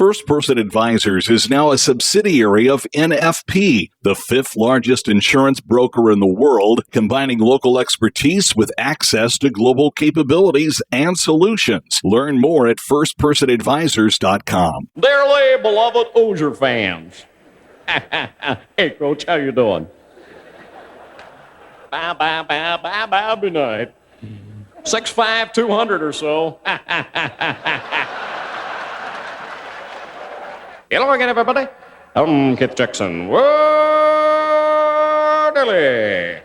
First Person Advisors is now a subsidiary of NFP, the fifth largest insurance broker in the world, combining local expertise with access to global capabilities and solutions. Learn more at firstpersonadvisors.com. Dearly beloved Hoosier fans. Hey, Coach, how you doing? Bye, good night. 6'5", 200 or so. Hello again, everybody. I'm Kit Jackson. Whoa, Dilly.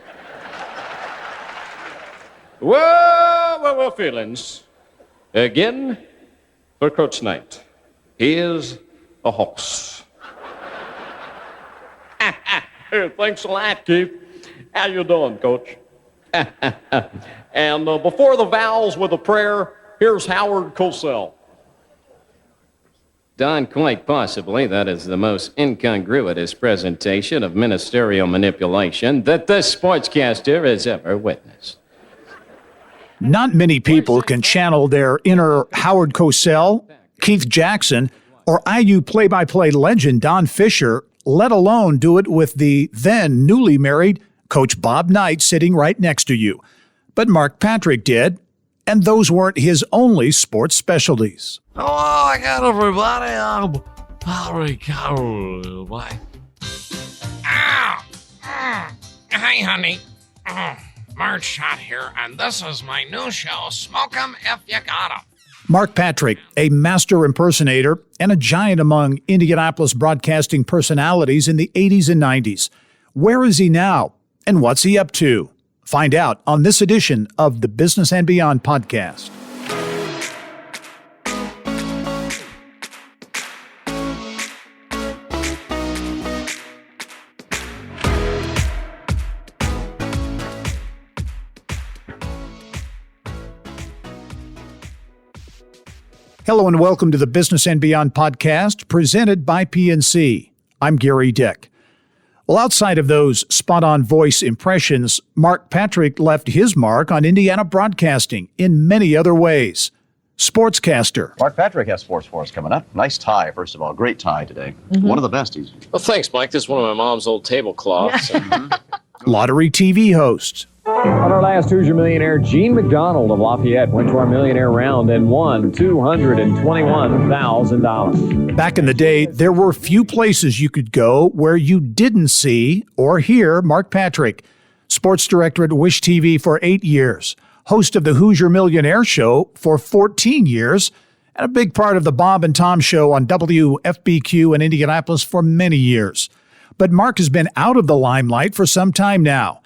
Whoa, feelings. Again for Coach Knight. Here's a horse. Thanks a lot, Keith. How you doing, Coach? And before the vowels with a prayer, here's Howard Cosell. Don, quite possibly, that is the most incongruous presentation of ministerial manipulation that this sportscaster has ever witnessed. Not many people can channel their inner Howard Cosell, Keith Jackson, or IU play-by-play legend Don Fisher, let alone do it with the then newly married Coach Bob Knight sitting right next to you. But Mark Patrick did, and those weren't his only sports specialties. Hello again, everybody. I'm Harry Carroll. Bye. Hey, honey. Marge Shot here, and this is my new show, Smoke 'em If You Got 'em. Mark Patrick, a master impersonator and a giant among Indianapolis broadcasting personalities in the 80s and 90s. Where is he now, and what's he up to? Find out on this edition of the Business and Beyond podcast. Hello and welcome to the Business and Beyond podcast presented by PNC. I'm Gary Dick. Well, outside of those spot-on voice impressions, Mark Patrick left his mark on Indiana broadcasting in many other ways. Sportscaster. Mark Patrick has sports for us coming up. Nice tie, first of all. Great tie today. One of the best. Well, thanks, Mike. This is one of my mom's old tablecloths. Lottery TV host. On our last Hoosier Millionaire, Gene McDonald of Lafayette went to our Millionaire round and won $221,000. Back in the day, there were few places you could go where you didn't see or hear Mark Patrick, sports director at Wish TV for 8 years, host of the Hoosier Millionaire show for 14 years, and a big part of the Bob and Tom show on WFBQ in Indianapolis for many years. But Mark has been out of the limelight for some time now.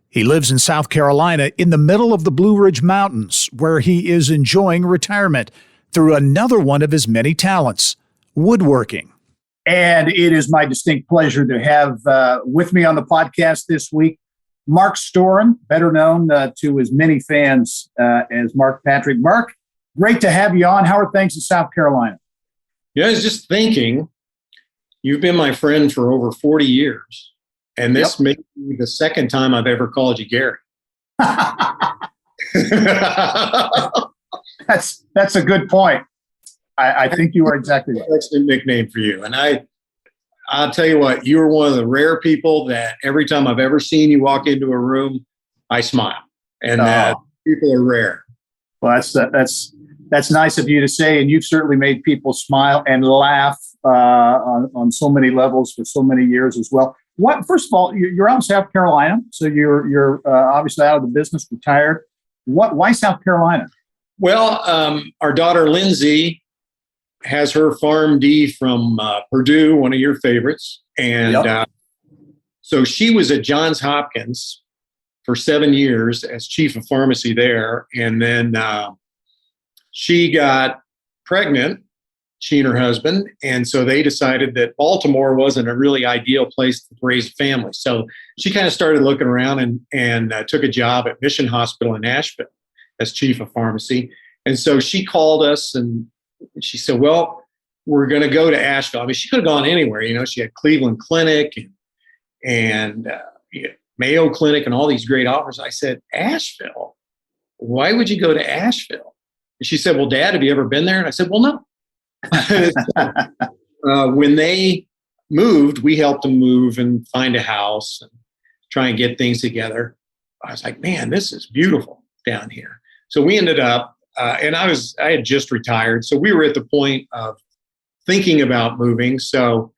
He lives in South Carolina in the middle of the Blue Ridge Mountains, where he is enjoying retirement through another one of his many talents, woodworking. And it is my distinct pleasure to have with me on the podcast this week, Mark Storen, better known to as many fans as Mark Patrick. Mark, great to have you on. How are things in South Carolina? Yeah, I was just thinking, you've been my friend for over 40 years. And this may be the second time I've ever called you Gary. That's a good point. I think you are exactly right. That's a nickname for you. And I'll tell you what, you are one of the rare people that every time I've ever seen you walk into a room, I smile. And people are rare. Well, that's nice of you to say. And you've certainly made people smile and laugh on so many levels for so many years as well. First of all, you're out in South Carolina, so you're obviously out of the business, retired. Why South Carolina? Well, our daughter Lindsay has her PharmD from Purdue, one of your favorites, and so she was at Johns Hopkins for 7 years as chief of pharmacy there, and then she got pregnant. She and her husband. And so they decided that Baltimore wasn't a really ideal place to raise a family. So she kind of started looking around and took a job at Mission Hospital in Nashville as chief of pharmacy. And so she called us and she said, well, we're going to go to Asheville. I mean, she could have gone anywhere. You know, she had Cleveland Clinic and Mayo Clinic and all these great offers. I said, Asheville? Why would you go to Asheville? And she said, well, Dad, have you ever been there? And I said, well, no. When they moved, we helped them move and find a house and try and get things together. I was like, man, this is beautiful down here. So we ended up, and I had just retired. So we were at the point of thinking about moving. So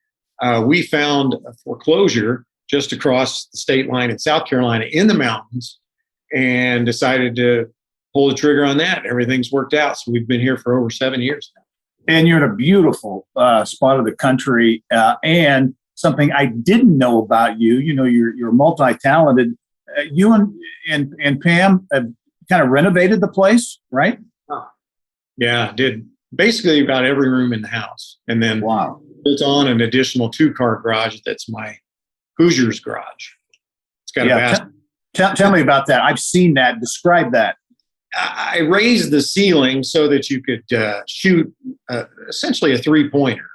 we found a foreclosure just across the state line in South Carolina in the mountains and decided to pull the trigger on that. Everything's worked out. So we've been here for over 7 years now. And you're in a beautiful spot of the country. And something I didn't know about you, you're multi-talented. You and Pam have kind of renovated the place, right? Yeah, did basically about every room in the house. And then built on an additional 2-car garage that's my Hoosier's garage. It's got a bathroom. Tell me about that. I've seen that. Describe that. I raised the ceiling so that you could shoot essentially a 3-pointer.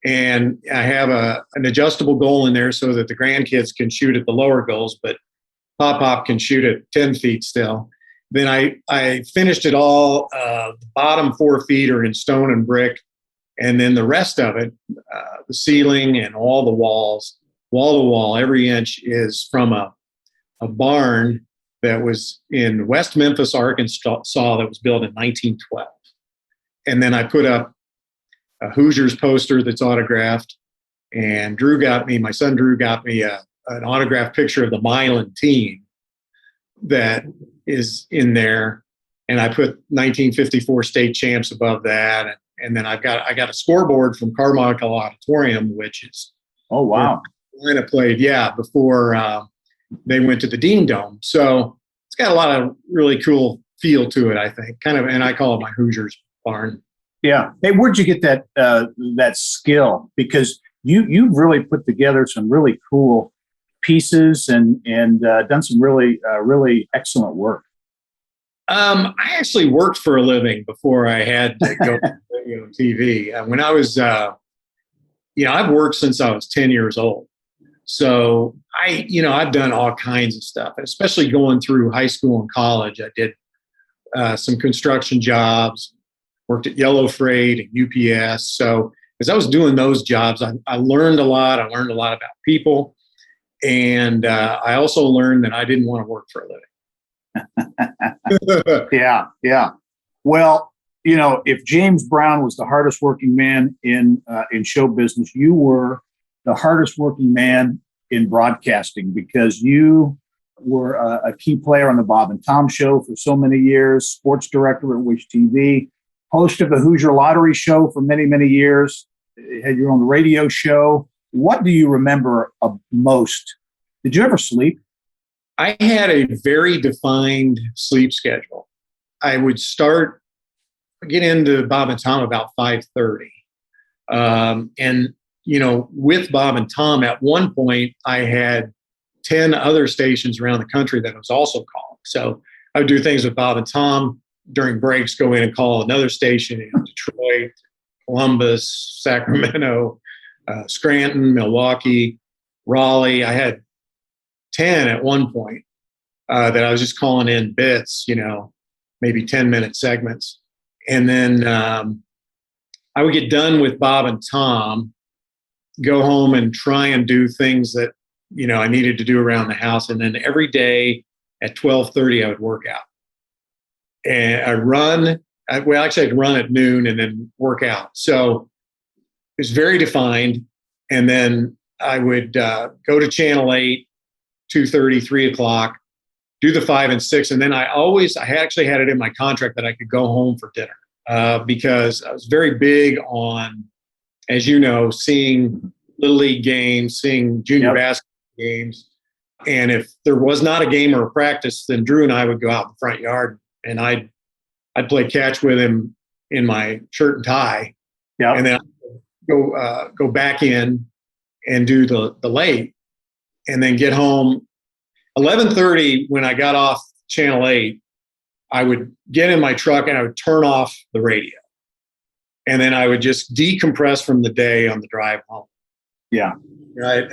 And I have an adjustable goal in there so that the grandkids can shoot at the lower goals, but Pop can shoot at 10 feet still. Then I finished it all. The bottom 4 feet are in stone and brick. And then the rest of it, the ceiling and all the walls, wall to wall, every inch is from a barn that was in West Memphis, Arkansas, that was built in 1912. And then I put up a Hoosiers poster that's autographed. And my son Drew got me an autographed picture of the Milan team that is in there. And I put 1954 state champs above that. And then I got a scoreboard from Carmichael Auditorium, which is oh wow, Carolina played before they went to the Dean Dome. So it's got a lot of really cool feel to it, I think. Kind of, and I call it my Hoosiers barn. Yeah. Hey, where'd you get that skill? Because you've really put together some really cool pieces and done some really excellent work. I actually worked for a living before I had to go to TV. When I was, I've worked since I was 10 years old. So I've done all kinds of stuff, especially going through high school and college. I did some construction jobs, worked at Yellow Freight and UPS. So as I was doing those jobs, I learned a lot. I learned a lot about people. And I also learned that I didn't want to work for a living. Yeah. Well, if James Brown was the hardest working man in show business, you were the hardest working man in broadcasting, because you were a key player on the Bob and Tom Show for so many years, sports director at Wish TV, host of the Hoosier Lottery Show for many, many years, had your own radio show. What do you remember most? Did you ever sleep? I had a very defined sleep schedule. I would get into Bob and Tom about 5:30. And with Bob and Tom, at one point, I had 10 other stations around the country that I was also calling. So I would do things with Bob and Tom during breaks, go in and call another station in Detroit, Columbus, Sacramento, Scranton, Milwaukee, Raleigh. I had 10 at one point that I was just calling in bits, maybe 10-minute segments. And then I would get done with Bob and Tom, go home and try and do things that, I needed to do around the house. And then every day at 12:30, I would work out. And I'd run at noon and then work out. So it was very defined. And then I would go to Channel 8, 2:30, 3 o'clock, do the 5 and 6. And then I actually had it in my contract that I could go home for dinner because I was very big on, as you know, seeing Little League games, seeing junior basketball games. And if there was not a game or a practice, then Drew and I would go out in the front yard and I'd play catch with him in my shirt and tie. Yeah. And then I'd go back in and do the late and then get home 11:30. When I got off Channel 8, I would get in my truck and I would turn off the radio. And then I would just decompress from the day on the drive home. Yeah. Right.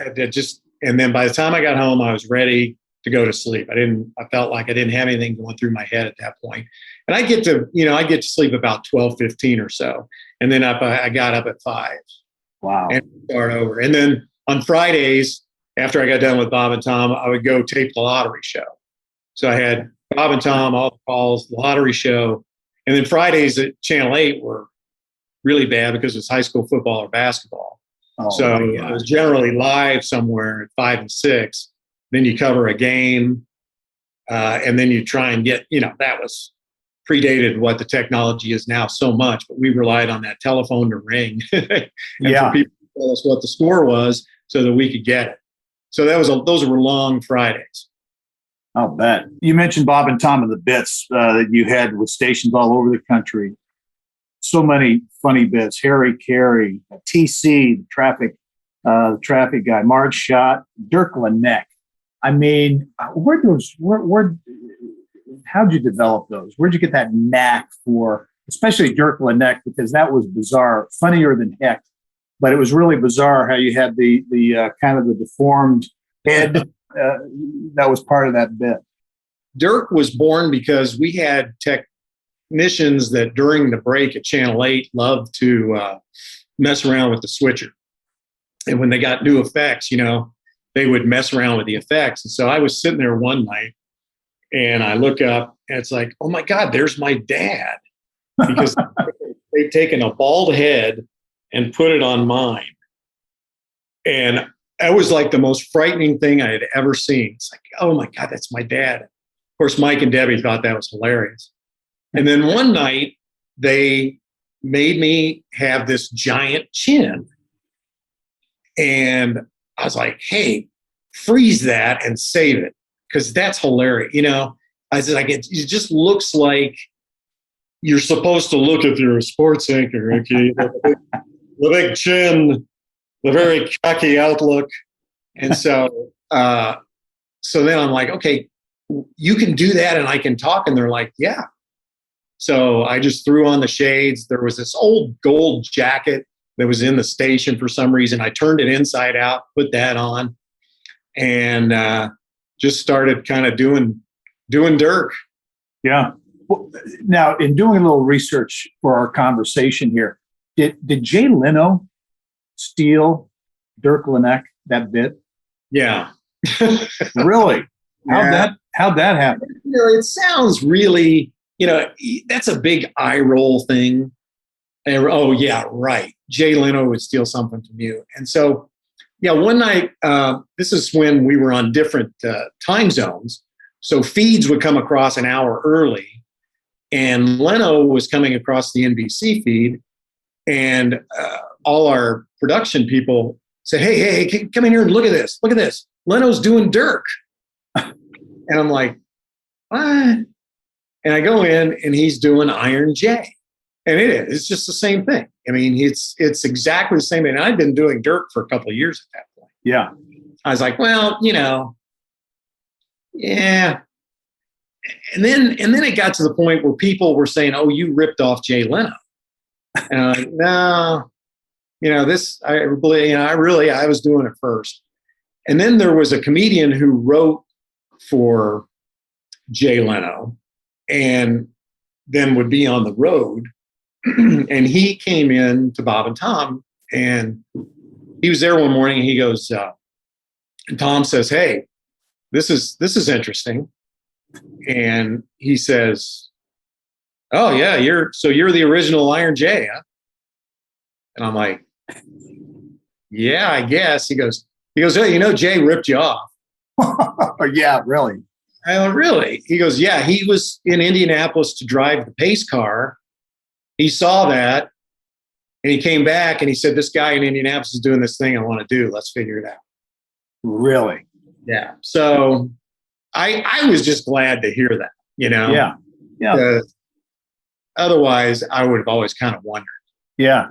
And then by the time I got home, I was ready to go to sleep. I felt like I didn't have anything going through my head at that point. And I get to sleep about 12:15 or so. And then I got up at 5. Wow. And start over. And then on Fridays, after I got done with Bob and Tom, I would go tape the lottery show. So I had Bob and Tom, all the calls, the lottery show. And then Fridays at Channel 8 were really bad because it's high school football or basketball. Oh, so it was generally live somewhere at 5 and 6. Then you cover a game. And then you try and get, that was predated what the technology is now so much, but we relied on that telephone to ring and for people to tell us what the score was so that we could get it. So those were long Fridays. I'll bet. You mentioned Bob and Tom and the bits that you had with stations all over the country. So many funny bits. Harry Carey, TC, the traffic guy, Marge Schott, Dirk Laennec. I mean, how'd you develop those? Where'd you get that knack for, especially Dirk Laennec, because that was bizarre, funnier than heck. But it was really bizarre how you had the kind of the deformed head that was part of that bit. Dirk was born because we had technicians that during the break at Channel 8 loved to mess around with the switcher. And when they got new effects, they would mess around with the effects. And so I was sitting there one night and I look up and it's like, oh my God, there's my dad. Because they'd taken a bald head and put it on mine. And that was like the most frightening thing I had ever seen. It's like, oh my God, that's my dad. Of course, Mike and Debbie thought that was hilarious. And then one night they made me have this giant chin. And I was like, hey, freeze that and save it because that's hilarious. I was like, it just looks like you're supposed to look if you're a sports anchor. Okay? The big chin, the very cocky outlook. And so then I'm like, okay, you can do that and I can talk. And they're like, yeah. So I just threw on the shades. There was this old gold jacket that was in the station for some reason. I turned it inside out, put that on, and just started kind of doing Dirk. Yeah. Well, now, in doing a little research for our conversation here, did Jay Leno steal Dirk Laennec, that bit? Yeah. Really? How'd that happen? It sounds really, that's a big eye roll thing. And, oh, yeah, right. Jay Leno would steal something from you. And so, one night, this is when we were on different time zones. So feeds would come across an hour early. And Leno was coming across the NBC feed. And all our production people said, hey, come in here and look at this. Look at this. Leno's doing Dirk. And I'm like, what? And I go in and he's doing Iron J. And it's just the same thing. I mean, it's exactly the same. And I'd been doing Dirk for a couple of years at that point. Yeah. I was like, well, yeah. And then it got to the point where people were saying, oh, you ripped off Jay Leno. And I'm like, no, I was doing it first. And then there was a comedian who wrote for Jay Leno and then would be on the road. And he came in to Bob and Tom, and he was there one morning. And he goes, and Tom says, "Hey, this is interesting." And he says, "Oh yeah, you're the original Iron J, huh?" And I'm like, "Yeah, I guess." He goes, "Oh, Jay ripped you off." Yeah, really. I go, really? He goes, "Yeah, he was in Indianapolis to drive the pace car. He saw that, and he came back and he said, this guy in Indianapolis is doing this thing I want to do. Let's figure it out." Really? Yeah. So I was just glad to hear that, Yeah. Yeah. Otherwise, I would have always kind of wondered. Yeah.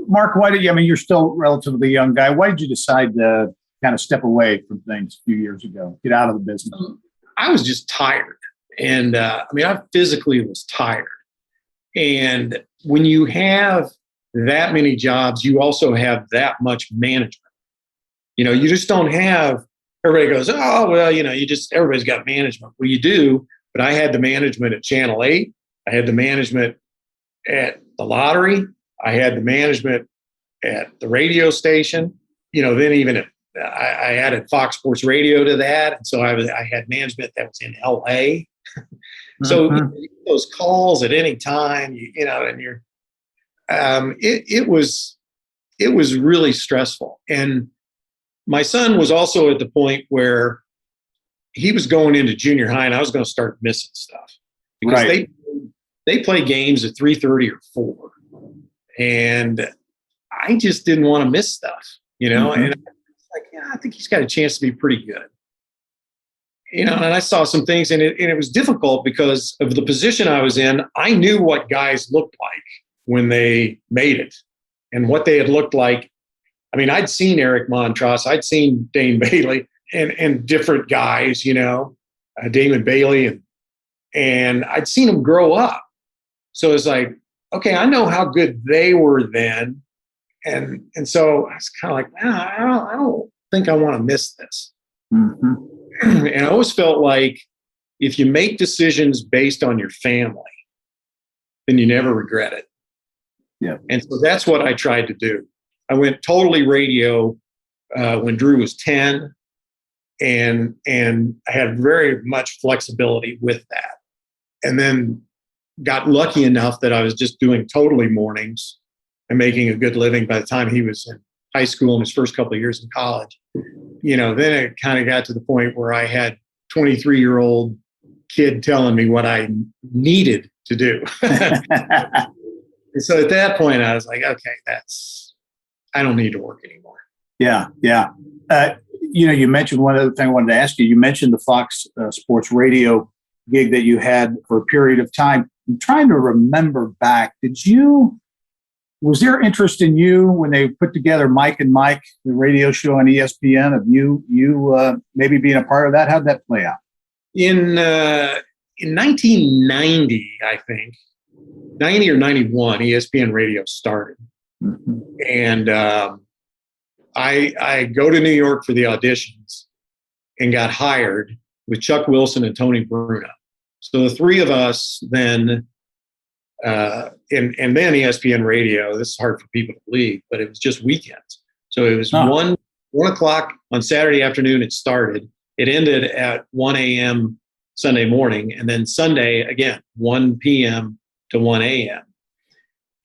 Mark, you're still a relatively young guy. Why did you decide to kind of step away from things a few years ago, get out of the business? I was just tired. And I physically was tired. And when you have that many jobs, you also have that much management. You just don't have, everybody goes, oh, well, everybody's got management. Well, you do, but I had the management at Channel 8. I had the management at the lottery. I had the management at the radio station. Then even I added Fox Sports Radio to that, and so I had management that was in LA. So those calls at any time, and you're, it was really stressful. And my son was also at the point where he was going into junior high, and I was going to start missing stuff because they play games at 3:30 or 4, and I just didn't want to miss stuff, And I was like, I think he's got a chance to be pretty good. And I saw some things, and it was difficult because of the position I was in. I knew what guys looked like when they made it and what they had looked like. I mean, I'd seen Eric Montross, I'd seen Dane Bailey and different guys, Damon Bailey, and I'd seen them grow up. So it's like, okay, I know how good they were then. And so I was kind of like, I don't think I want to miss this. And I always felt like if you make decisions based on your family, then you never regret it. Yeah. And so that's what I tried to do. I went totally radio when Drew was 10, and I had very much flexibility with that. And then got lucky enough that I was just doing totally mornings and making a good living by the time he was in high school and his first couple of years in college. Then it kind of got to the point where I had 23-year-old kid telling me what I needed to do. And so at that point, I was like, okay, I don't need to work anymore. Yeah. You mentioned one other thing I wanted to ask you. You mentioned the Fox Sports Radio gig that you had for a period of time. I'm trying to remember back. Was there interest in you when they put together Mike and Mike, the radio show on ESPN, of you maybe being a part of that? How'd that play out? In 1990, I think, 90 or 91, ESPN Radio started. And I go to New York for the auditions and got hired with Chuck Wilson and Tony Bruno. So the three of us then, and then ESPN Radio, this is hard for people to believe, but it was just weekends. So it was 1 o'clock on Saturday afternoon it started. It ended at 1 a.m. Sunday morning, and then Sunday, again, 1 p.m. to 1 a.m.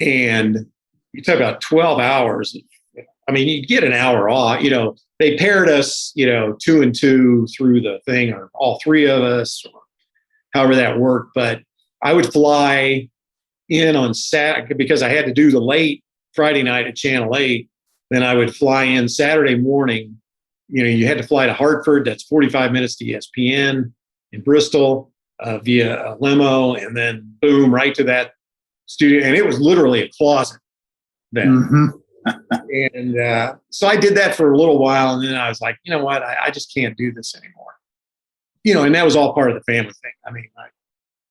And you talk about 12 hours. I mean, you get an hour off. They paired us, 2 and 2 through the thing, or all three of us, or however that worked. But I would fly in on Saturday because I had to do the late Friday night at Channel 8. Then I would fly in Saturday morning. You had to fly to Hartford. That's 45 minutes to ESPN in Bristol via a limo, and then boom, right to that studio. And it was literally a closet then. And so I did that for a little while, and then I was like, you know what? I just can't do this anymore. And that was all part of the family thing. I mean,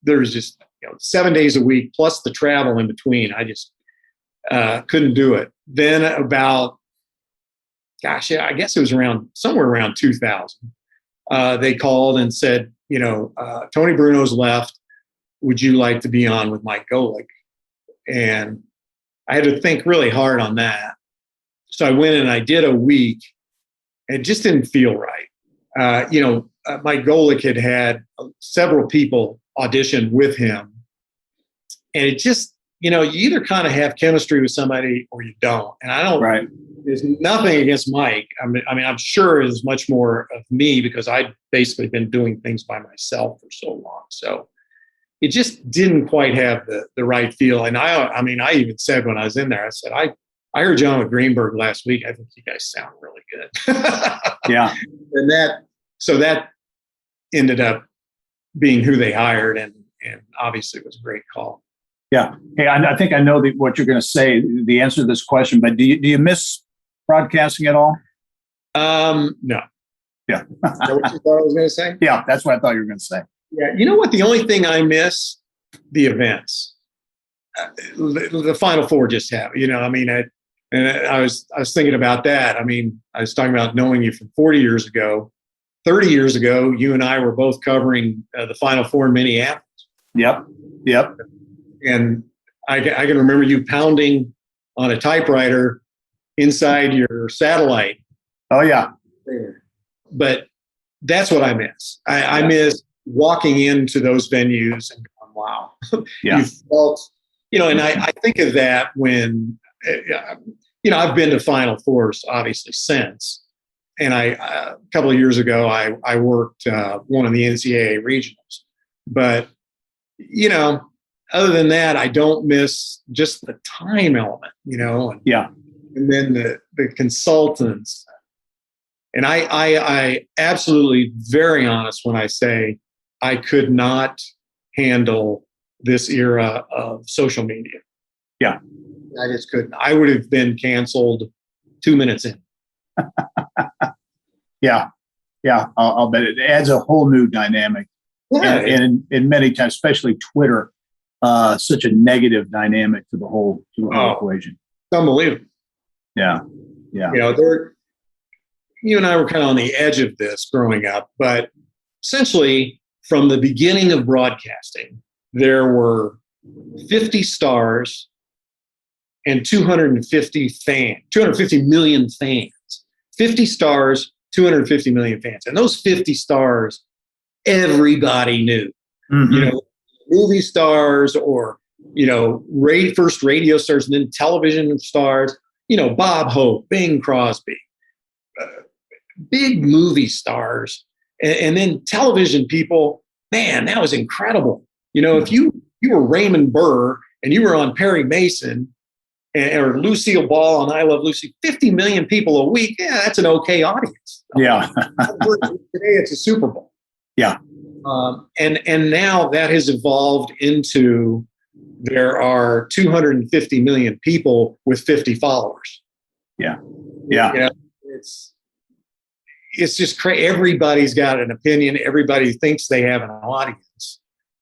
there was just 7 days a week plus the travel in between. I just couldn't do it. Then about, I guess it was somewhere around 2000. They called and said, Tony Bruno's left. Would you like to be on with Mike Golick? And I had to think really hard on that. So I went and I did a week. It just didn't feel right. Mike Golick had several people audition with him. And it just, you either kind of have chemistry with somebody or you don't. And I don't, right. There's nothing against Mike. I mean, I'm sure there's much more of me because I've basically been doing things by myself for so long. So it just didn't quite have the right feel. And I even said when I was in there, I said, I heard John with Greenberg last week. I think you guys sound really good. Yeah. And that ended up being who they hired, and obviously it was a great call. Yeah. Hey, I think I know what you're going to say, the answer to this question, but do you miss broadcasting at all? No. Yeah. Is that what you thought I was going to say? Yeah, that's what I thought you were going to say. Yeah. You know what? The only thing I miss, the events. The Final Four just happened. I was thinking about that. I mean, I was talking about knowing you from 40 years ago. 30 years ago, you and I were both covering the Final Four in Minneapolis. Yep. And I can remember you pounding on a typewriter inside your satellite. Oh, yeah. But that's what I miss. I miss walking into those venues and going, wow. Yeah. You felt, and I think of that when, I've been to Final Fours obviously since. And a couple of years ago, I worked one of the NCAA regionals. But, other than that, I don't miss just the time element, and then the consultants. And I absolutely very honest when I say I could not handle this era of social media. Yeah. I just couldn't. I would have been canceled 2 minutes in. Yeah. Yeah. I'll bet it adds a whole new dynamic. Yeah. And many times, especially Twitter, such a negative dynamic to the whole equation. It's unbelievable. Yeah. Yeah. You and I were kind of on the edge of this growing up, but essentially from the beginning of broadcasting, there were 50 stars and 250 million fans. 50 stars, 250 million fans. And those 50 stars, everybody knew. Mm-hmm. Movie stars or, first radio stars and then television stars, Bob Hope, Bing Crosby, big movie stars. And then television people, man, that was incredible. If you were Raymond Burr and you were on Perry Mason or Lucille Ball on I Love Lucy, 50 million people a week, yeah, that's an okay audience. Yeah. Today it's a Super Bowl. Yeah. And now that has evolved into there are 250 million people with 50 followers. Yeah. Yeah. It's just crazy. Everybody's got an opinion. Everybody thinks they have an audience.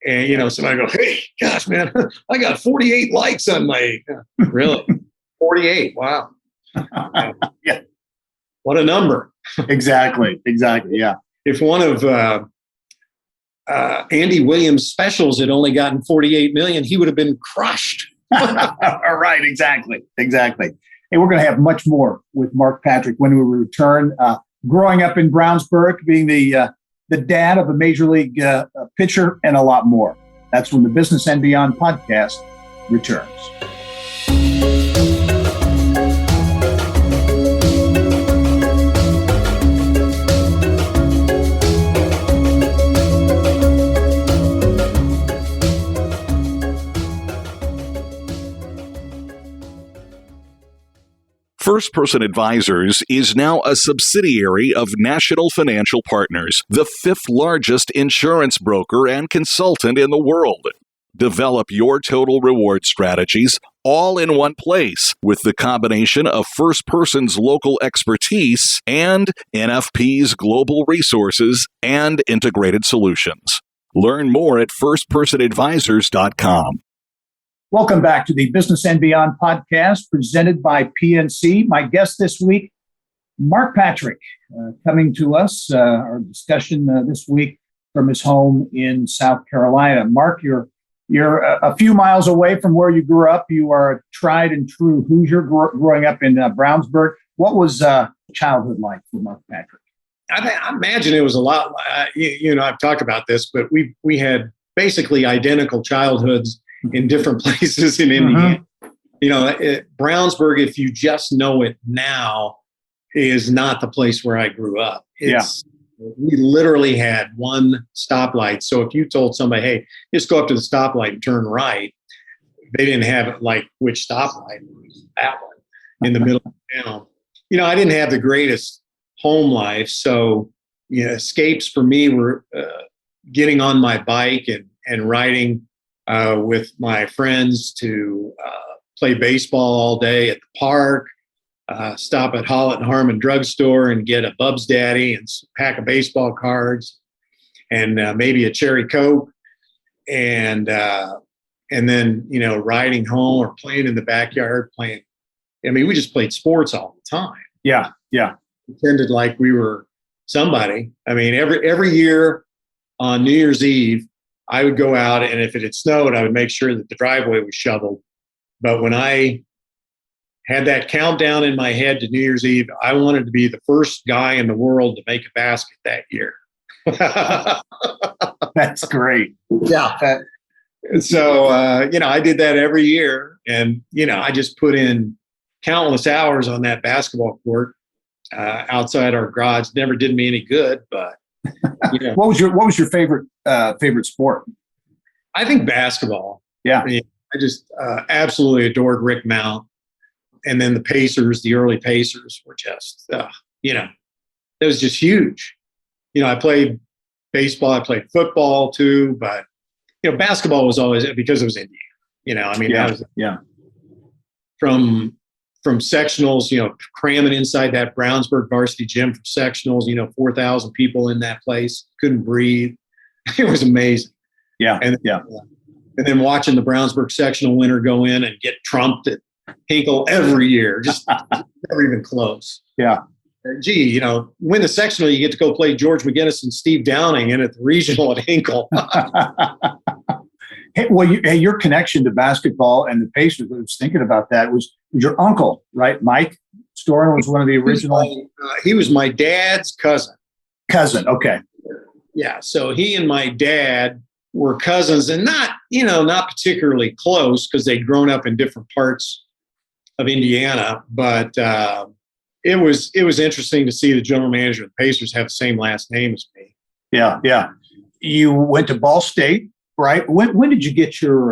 And, somebody go, hey, gosh, man, I got 48 likes on my, really? 48. Wow. Yeah. What a number. Exactly. Yeah. If one of Andy Williams' specials had only gotten 48 million, he would have been crushed. All right. Exactly. Hey, we're going to have much more with Mark Patrick when we return. Growing up in Brownsburg, being the dad of a major league pitcher, and a lot more. That's when the Business and Beyond podcast returns. First Person Advisors is now a subsidiary of National Financial Partners, the fifth largest insurance broker and consultant in the world. Develop your total reward strategies all in one place with the combination of First Person's local expertise and NFP's global resources and integrated solutions. Learn more at firstpersonadvisors.com. Welcome back to the Business and Beyond podcast presented by PNC. My guest this week, Mark Patrick, coming to us, our discussion this week from his home in South Carolina. Mark, you're a few miles away from where you grew up. You are a tried and true Hoosier growing up in Brownsburg. What was childhood like for Mark Patrick? I imagine it was a lot. I've talked about this, but we had basically identical childhoods in different places in Indiana. Brownsburg, if you just know it now, is not the place where I grew up. We literally had one stoplight. So if you told somebody, hey, just go up to the stoplight and turn right, they didn't have it like which stoplight, that one in the middle of town. I didn't have the greatest home life. So escapes for me were getting on my bike and riding with my friends to play baseball all day at the park, stop at Hollett and Harmon drugstore and get a Bub's Daddy and a pack of baseball cards and maybe a cherry Coke, and then riding home or playing in the backyard. We just played sports all the time. Yeah. Pretended like we were somebody. Every year on New Year's Eve, I would go out, and if it had snowed, I would make sure that the driveway was shoveled. But when I had that countdown in my head to New Year's Eve, I wanted to be the first guy in the world to make a basket that year. That's great. Yeah. So, I did that every year. And, I just put in countless hours on that basketball court outside our garage. Never did me any good, but, What was your favorite sport? I think basketball. Yeah. I just absolutely adored Rick Mount. And then the Pacers, the early Pacers were just, it was just huge. I played baseball, I played football too, but, basketball was always, because it was Indiana, from sectionals, cramming inside that Brownsburg varsity gym for sectionals, 4,000 people in that place, couldn't breathe. It was amazing. Yeah. And then watching the Brownsburg sectional winner go in and get trumped at Hinkle every year, just never even close. Yeah. Gee, win the sectional, you get to go play George McGinnis and Steve Downing in at the regional at Hinkle. Hey, your connection to basketball and the Pacers, I was thinking about that, was your uncle, right? Mike Storen was one of the original. He was my dad's cousin. Cousin, okay. Yeah, so he and my dad were cousins, and not particularly close because they'd grown up in different parts of Indiana. But it was interesting to see the general manager of the Pacers have the same last name as me. Yeah, yeah. You went to Ball State, right? When did you get your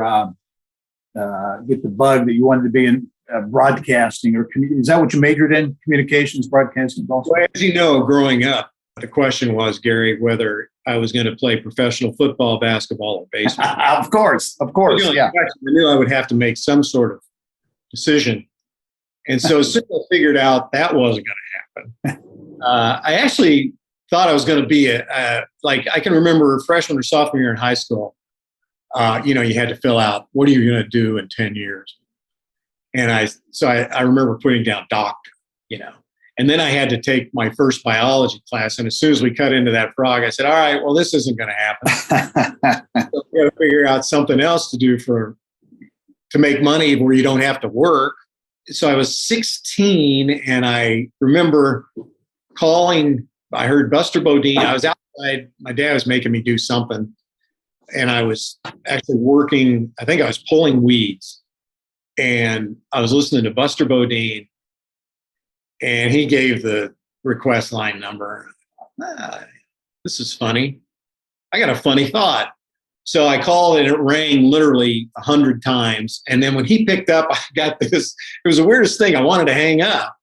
get the bug that you wanted to be in broadcasting, or is that what you majored in? Communications, broadcasting, Ball State? Well, as you know, growing up, the question was, Gary, whether I was going to play professional football, basketball, or baseball. Of course. Yeah. I knew I would have to make some sort of decision. And so as soon as I figured out that wasn't going to happen, I actually thought I was going to be I can remember freshman or sophomore year in high school, you had to fill out, what are you going to do in 10 years? And I remember putting down doctor, and then I had to take my first biology class. And as soon as we cut into that frog, I said, all right, well, this isn't going to happen. So we got to figure out something else to do to make money where you don't have to work. So I was 16, and I remember calling. I heard Buster Bodine. I was outside. My dad was making me do something, and I was actually working. I think I was pulling weeds, and I was listening to Buster Bodine, and he gave the request line number. This is funny. I got a funny thought. So I called, and it rang literally 100 times. And then when he picked up, I got this. It was the weirdest thing. I wanted to hang up.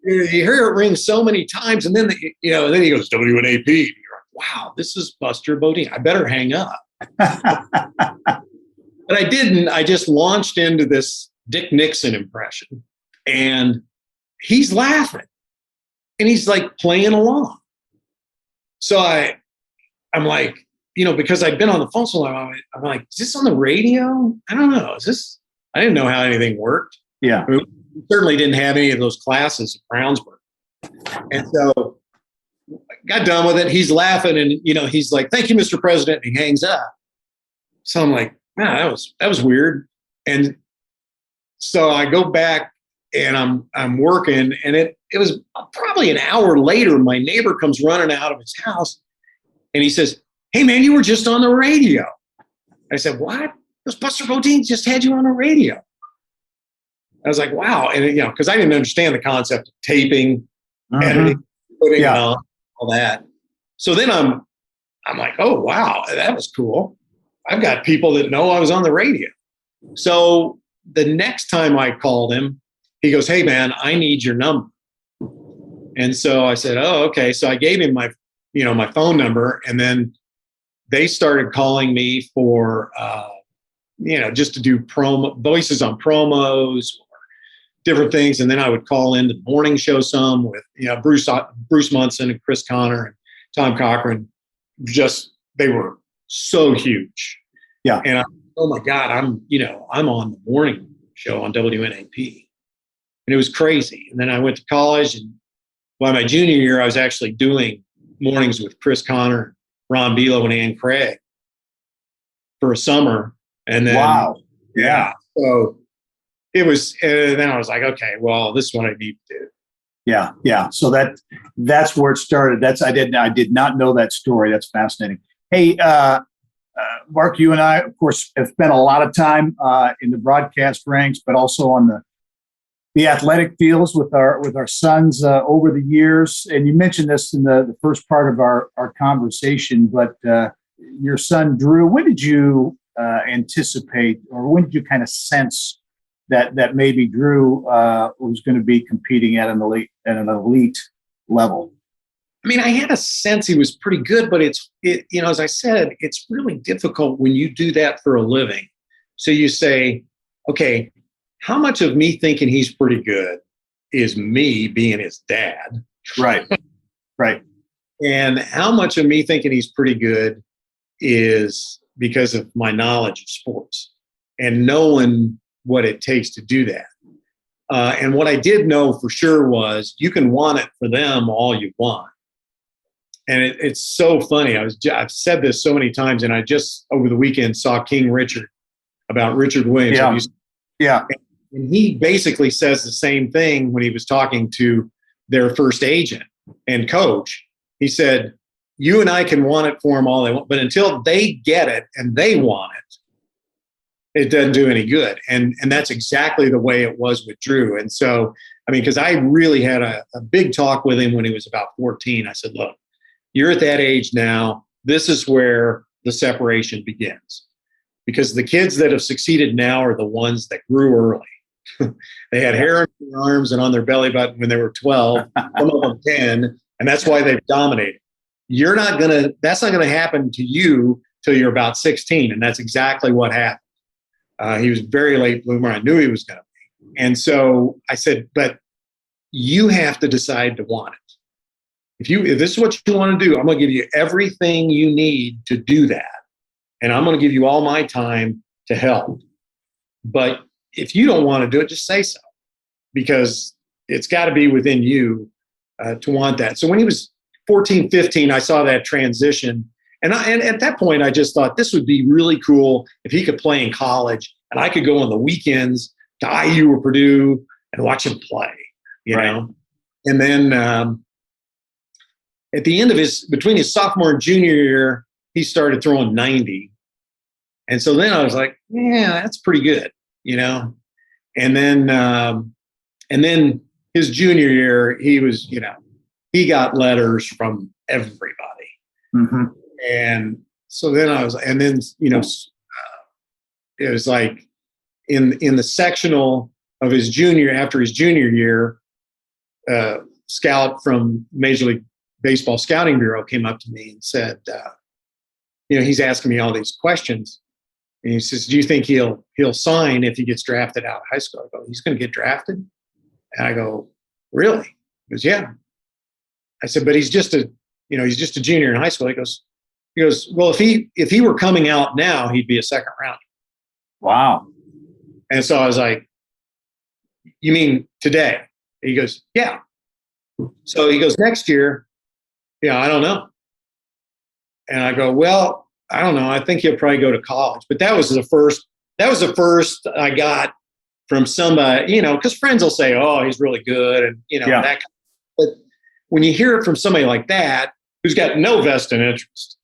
You hear it ring so many times, and then then he goes WNAP. You're like, wow, this is Buster Bodine. I better hang up. But I didn't. I just launched into this Dick Nixon impression, and he's laughing, and he's like playing along. So I'm like, because I'd been on the phone so long, I'm like, is this on the radio? I don't know. I didn't know how anything worked. Yeah. We certainly didn't have any of those classes at Brownsburg. And so I got done with it. He's laughing, and, he's like, thank you, Mr. President. And he hangs up. So I'm like, wow, that was weird. And so I go back, and I'm working, and it was probably an hour later, my neighbor comes running out of his house. And he says, hey, man, you were just on the radio. I said, what? This Buster Bodine just had you on the radio. I was like, wow. And, because I didn't understand the concept of taping, editing, putting it on, all that. So then I'm like, oh, wow, that was cool. I've got people that know I was on the radio. So the next time I called him, he goes, hey, man, I need your number. And so I said, oh, okay. So I gave him my phone number, and then they started calling me for, just to do voices on promos or different things. And then I would call into the morning show some with, Bruce Munson and Chris Connor and Tom Cochran. They were so huge. Yeah. And oh my God, I'm on the morning show on WNAP, and it was crazy. And then I went to college, and by my junior year, I was actually doing mornings with Chris Connor, Ron Belo and Ann Craig for a summer. And then, wow. Yeah. So it was, and then I was like, okay, well, this is what I need to do. Yeah. Yeah. So that's where it started. I did not know that story. That's fascinating. Hey, Mark, you and I, of course, have spent a lot of time in the broadcast ranks, but also on the athletic fields with our sons over the years. And you mentioned this in the first part of our conversation, but your son, Drew, when did you anticipate, or when did you kind of sense that maybe Drew was going to be competing at an elite level? I mean, I had a sense he was pretty good, but as I said, it's really difficult when you do that for a living. So you say, okay, how much of me thinking he's pretty good is me being his dad? Right. Right. And how much of me thinking he's pretty good is because of my knowledge of sports and knowing what it takes to do that. And what I did know for sure was you can want it for them all you want. And it's so funny. I've said this so many times, and I just over the weekend saw King Richard about Richard Williams. Yeah. And he basically says the same thing when he was talking to their first agent and coach. He said, you and I can want it for them all they want, but until they get it and they want it, it doesn't do any good. And that's exactly the way it was with Drew. And so, I mean, because I really had a big talk with him when he was about 14. I said, look, you're at that age now. This is where the separation begins. Because the kids that have succeeded now are the ones that grew early. They had hair on their arms and on their belly button when they were 12, some of them 10, and that's why they've dominated. That's not gonna happen to you till you're about 16, and that's exactly what happened. He was a very late bloomer. I knew he was gonna be. And so I said, but you have to decide to want it. If this is what you want to do, I'm going to give you everything you need to do that. And I'm going to give you all my time to help. But if you don't want to do it, just say so. Because it's got to be within you to want that. So when he was 14, 15, I saw that transition. And at that point, I just thought this would be really cool if he could play in college. And I could go on the weekends to IU or Purdue and watch him play, you know. And then at the end of between his sophomore and junior year, he started throwing 90. And so then I was like, yeah, that's pretty good, you know? And then his junior year, he was, he got letters from everybody. Mm-hmm. And so then it was like in the sectional of after his junior year, scout from Major League Baseball Scouting Bureau came up to me and said, he's asking me all these questions. And he says, do you think he'll sign if he gets drafted out of high school? I go, he's going to get drafted? And I go, really? He goes, yeah. I said, but he's just a junior in high school. He goes, well, if he were coming out now, he'd be a second rounder. Wow. And so I was like, you mean today? He goes, yeah. So he goes, next year, I don't know. And I go, well, I don't know. I think he'll probably go to college. But that was the first I got from somebody, because friends will say, oh, he's really good. And, that. But when you hear it from somebody like that, who's got no vested interest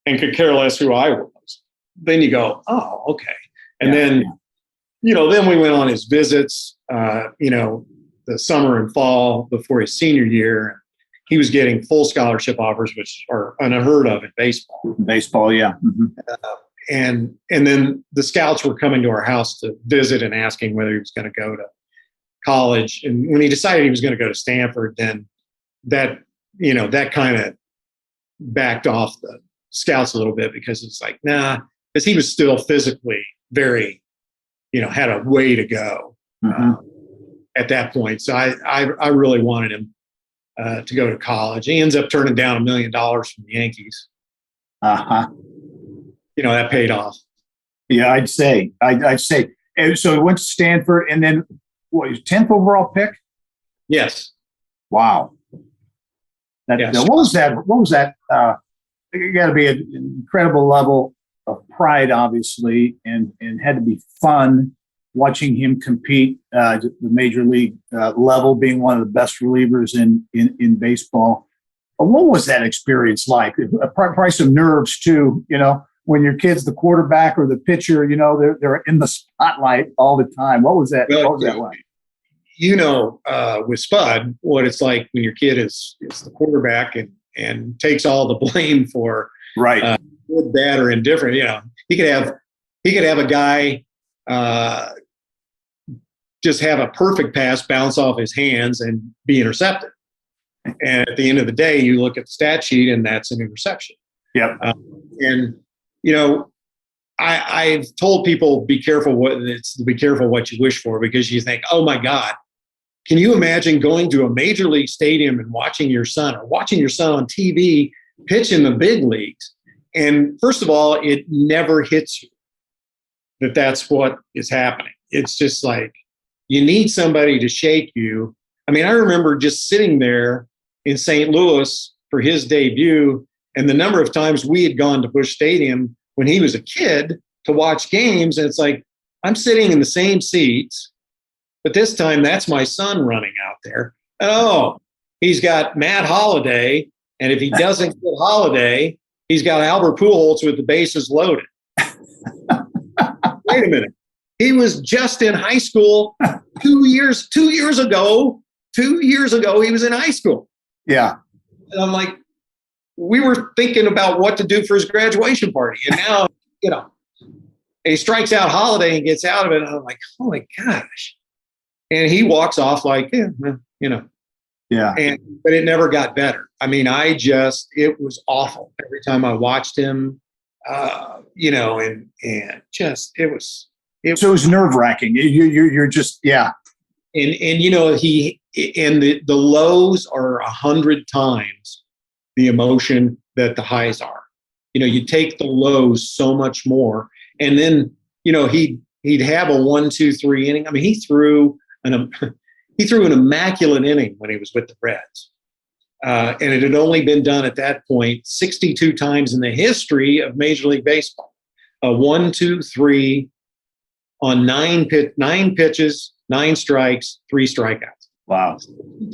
and could care less who I was, then you go, oh, okay. And then we went on his visits, the summer and fall before his senior year. He was getting full scholarship offers, which are unheard of in baseball. Baseball, yeah. Mm-hmm. And then the scouts were coming to our house to visit and asking whether he was going to go to college. And when he decided he was going to go to Stanford, then that kind of backed off the scouts a little bit, because it's like, nah, because he was still physically very, had a way to go at that point. So I really wanted him to go to college. He ends up turning down $1 million from the Yankees. That paid off. Yeah, I'd say. And so he went to Stanford, and then what? His 10th overall pick. Yes. Wow. What was that? got to be an incredible level of pride, obviously, and had to be fun watching him compete the major league level, being one of the best relievers in baseball. But what was that experience like? Probably some nerves too, when your kid's the quarterback or the pitcher, they're in the spotlight all the time. What was that? Well, what was that like? With Spud, what it's like when your kid is the quarterback and takes all the blame for right, good, bad, or indifferent. He could have a guy just have a perfect pass bounce off his hands and be intercepted. And at the end of the day, you look at the stat sheet and that's an interception. Yep. I've told people be careful what you wish for, because you think, oh my God, can you imagine going to a major league stadium and watching your son on TV pitch in the big leagues? And first of all, it never hits you that that's what is happening. It's just like you need somebody to shake you. I mean, I remember just sitting there in St. Louis for his debut, and the number of times we had gone to Busch Stadium when he was a kid to watch games. And it's like, I'm sitting in the same seats, but this time that's my son running out there. Oh, he's got Matt Holliday. And if he doesn't get Holliday, he's got Albert Pujols with the bases loaded. Wait a minute. He was just in high school 2 years ago. 2 years ago, he was in high school. Yeah. And I'm like, we were thinking about what to do for his graduation party. And now, he strikes out Holliday and gets out of it. And I'm like, oh my gosh. And he walks off like, Yeah. But it never got better. I mean, it was awful every time I watched him, and it was. So it was nerve wracking. You're just, yeah. And the lows are 100 times the emotion that the highs are. You take the lows so much more, and then he'd have a 1, 2, 3 inning. I mean, he threw an immaculate inning when he was with the Reds, and it had only been done at that point 62 times in the history of Major League Baseball. 1, 2, 3 on 9 pitches, 9 strikes, 3 strikeouts. Wow.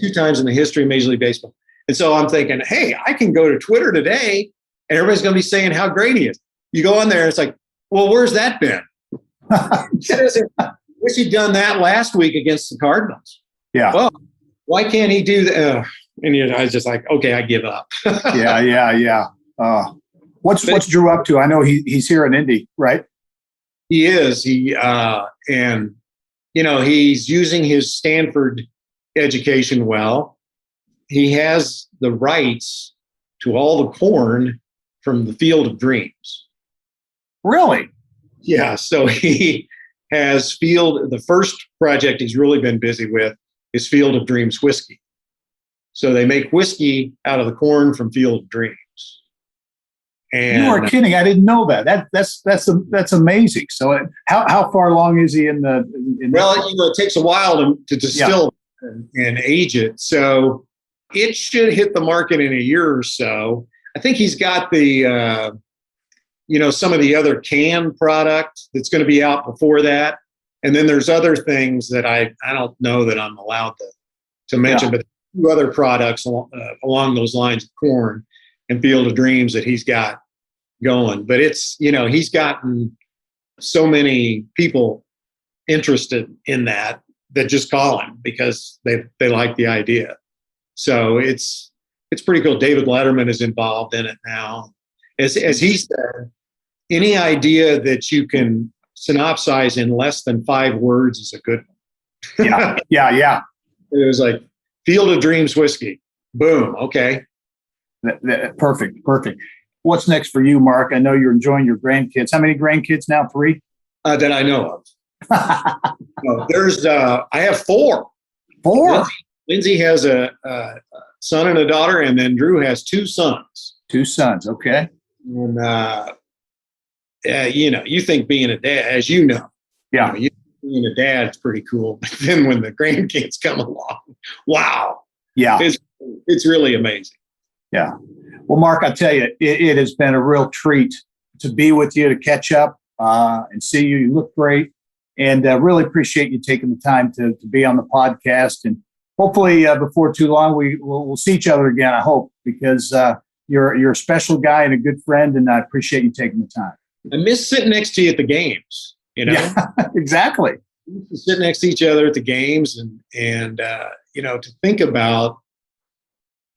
2 times in the history of Major League Baseball. And so I'm thinking, hey, I can go to Twitter today and everybody's going to be saying how great he is. You go on there, it's like, well, where's that been? Wish he'd done that last week against the Cardinals. Yeah. Well, why can't he do that? And I was just like, okay, I give up. Yeah. What's Drew up to? I know he's here in Indy, right? He is. He's using his Stanford education well. He has the rights to all the corn from the Field of Dreams. Really? Yeah. So he has the first project he's really been busy with is Field of Dreams whiskey. So they make whiskey out of the corn from Field of Dreams. And you are kidding! I didn't know that. That's amazing. So how far along is he in the? It takes a while to distill and age it. So it should hit the market in a year or so. I think he's got the, some of the other canned product that's going to be out before that. And then there's other things that I don't know that I'm allowed to mention, but 2 other products along those lines of corn and Field of Dreams that he's got going. But it's, he's gotten so many people interested in that just call him because they like the idea. So it's pretty cool. David Letterman is involved in it now. As he said, any idea that you can synopsize in less than 5 words is a good one. Yeah. It was like Field of Dreams whiskey. Boom. Okay. Perfect. What's next for you, Mark? I know you're enjoying your grandkids. How many grandkids now? 3? That I know of. I have 4. 4? Lindsay has a son and a daughter, and then Drew has 2 sons. 2 sons. Okay. And, you think being a dad, as you know, being a dad is pretty cool. But then when the grandkids come along, wow. Yeah. It's really amazing. Yeah. Well, Mark, I'll tell you, it has been a real treat to be with you, to catch up and see you. You look great. And really appreciate you taking the time to be on the podcast. And hopefully before too long, we'll see each other again, I hope, because you're a special guy and a good friend, and I appreciate you taking the time. I miss sitting next to you at the games, you know? Yeah, exactly. We used to sit next to each other at the games and to think about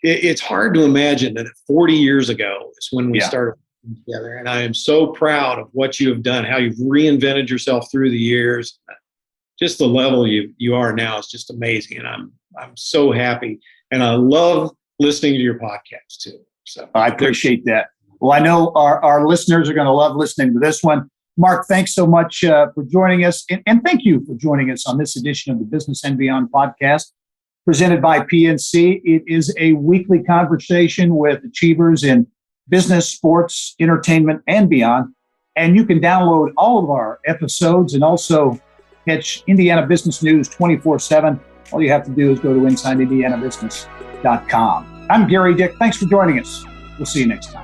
it's hard to imagine that 40 years ago is when we started together. And I am so proud of what you have done, how you've reinvented yourself through the years. Just the level you are now is just amazing. And I'm so happy. And I love listening to your podcast too. So I appreciate that. Well, I know our listeners are going to love listening to this one. Mark, thanks so much for joining us. And thank you for joining us on this edition of the Business and Beyond podcast, presented by PNC. It is a weekly conversation with achievers in business, sports, entertainment, and beyond. And you can download all of our episodes and also catch Indiana business news 24/7. All you have to do is go to InsideIndianaBusiness.com. I'm Gary Dick. Thanks for joining us. We'll see you next time.